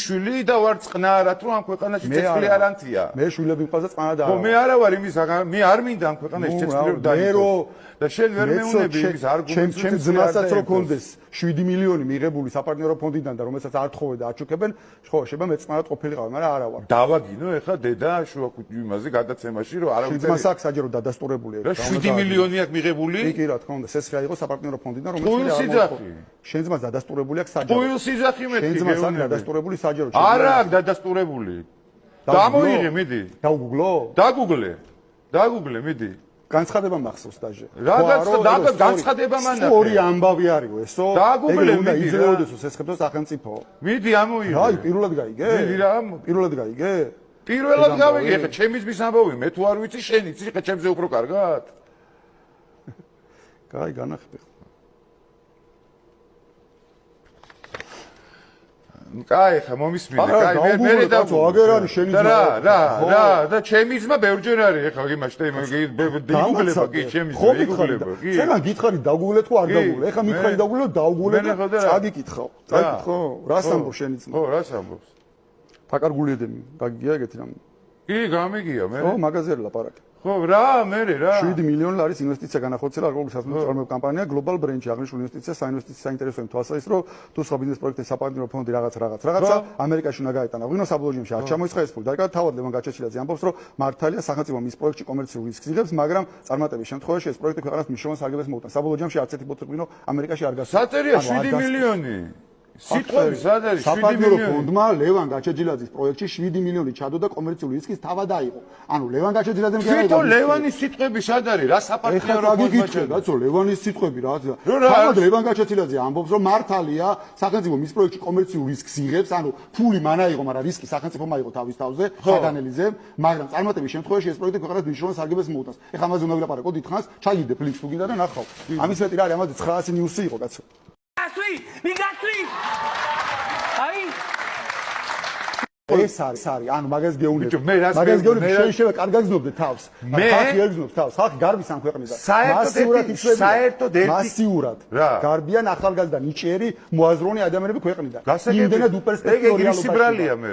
შვილი და ვარ წყნარად რომ ამ ქვეყანაში წეწლი არ ანთია. მე შვილები მყავს და წყნარად არა. ხო მე არა ვარ იმის მე არ მინდა ამ ქვეყანაში წეწლი დაიწყოს. და შენ ვერ მეუნები იმის არგუმენტს ჩემ ძმასაც რო კონდეს 7 მილიონი მიღებული საპარტნიორო ფონდიდან და რომელსაც არ თხოვენ და აჩუქებენ, ხო შეიძლება მე წყნარად ყოფილიყავი, მაგრამ არა ვარ. დავაგინო ეხა დედა შუა იმაზე გადაცემაში რომ არავინ ძმას აქვს საჯარო დადასტურებული აქვს. 7 მილიონი აქვს მიღებული? კი რა თქმა უნდა, სესხი აიღო საპარტნიორო ფონდიდან რომელიც არ მოხდა. შენ ძმას დადასტურებული აქვს საჯარო. ყოველ სიძახი მეთქი. შენ ძმას აქვს დადასტურებული საჯარო. არა აქვს დადასტურებული. დამოიღე მიდი. დაუგუგლო? დაგუგლე მიდი. განცხადება მახსოვს დაჟე. რა განცხადება მანახე. ორი ამბავი არის ესო. დაგუგლე მიდი. იძლეოდეს ესხებდოს სახელმწიფო. მიდი ამოიღე. აი პირველად გაიგე? მიდი რა. პირველად გაიგე? პირველად გავიგე, ხა ჩემი ძმის ამბავი, მე თუ არ ვიცი შენ იცი, ხა ჩემზე უფრო კარგად. კაი განახტე. კაი ხა მომისმინე, კაი მე და აგერანი შენი ძმა. რა და ჩემი ძმა ბევრჯერ არის, ეხა იმაში დაიგუგლება კი ჩემი ძმა, იგუგლება კი. შენგან გითხარი დაგუგლე თუ არ დაგუგლე? ეხა მითხარი დაგუგლე, დაუგულე და წაგიკითხავ. წაგიკითხო? რას ამბობს შენი ძმა? ხო, რას ამბობს? თაკარგული ედემი, გაგიგია ეგეთი რამე? კი, გამიგია მე. ხო, მაგაზე ლაპარაკი. ხო, რა, მე რა. 7 მილიონი არის ინვესტიცია განახორციელა როგორც საზოგადოებრივი კომპანია გლობალ ბრენდში აღნიშნული ინვესტიცია საინვესტიციო საინტერესოა თვალსაჩინო რომ თუ სხვა ბიზნეს პროექტის საპარტნიორო ფონდი რაღაცა ამერიკაში უნდა გაეტანა. ღვინო საბოლოოში არ ჩამოისხა ეს ფული. და თავად ლევან გაჩეჩილაძე ამბობს რომ მართალია სახელმწიფო მის პროექტში კომერციულ რისკს იღებს, მაგრამ წარმატების შემთხვევაში ეს პროექტი ქვეყანას მნიშვნელოვან სარგებლობას მოუტანს. საბოლოოში არც ერთი ღვინო ამერიკაში არ გასულა. საწერია 7 მილიონი. სიტყვები სად არის 7 საპარტნიორო მილიონი? ფონდმა ლევან გაჩეჩილაძის პროექტში 7 მილიონი ჩადო და კომერციული რისკის თავად აიღო. ანუ ლევან გაჩეჩილაძემ კი არა. თვითონ ლევანის სიტყვები სად არის? რა საპარტნიორო ფონდმა ჩადო? კაცო, ლევანის სიტყვები რა. თავად ლევან გაჩეჩილაძე ამბობს რომ მართალია სახელმწიფო მის პროექტში კომერციულ რისკს იღებს, ანუ ფული მან აიღო, მაგრამ რისკი სახელმწიფომ აიღო თავის თავზე, საგანელიძემ, მაგრამ წარმატების შემთხვევაში ეს პროექტი ქვეყანას მნიშვნელოვან სარგებლობას მოუტანს. ეხლა ამაზე უნდა ვილაპარაკო დიდხანს, ჩაგიდე ფლიქს თუ გინდა და ნახავ. ამის მეტი რა არის, ამაზე 900 ნიუსი იყო კაცო. ეს არის, ანუ მაგას გეუბნები. მაგას გეუბნები, შენ შეიძლება კარგად გზნობდე თავს. ხალხი ეგზნობს თავს, ხალხი გარბის ამ ქვეყნიდან. საერთოდ მასიურად. გარბიან ახალგაზრდა ნიჭიერი მოაზროვნე ადამიანები ქვეყნიდან. იმდენად უპერსპექტივო რეალობაში. ეგ სიბრალია მე.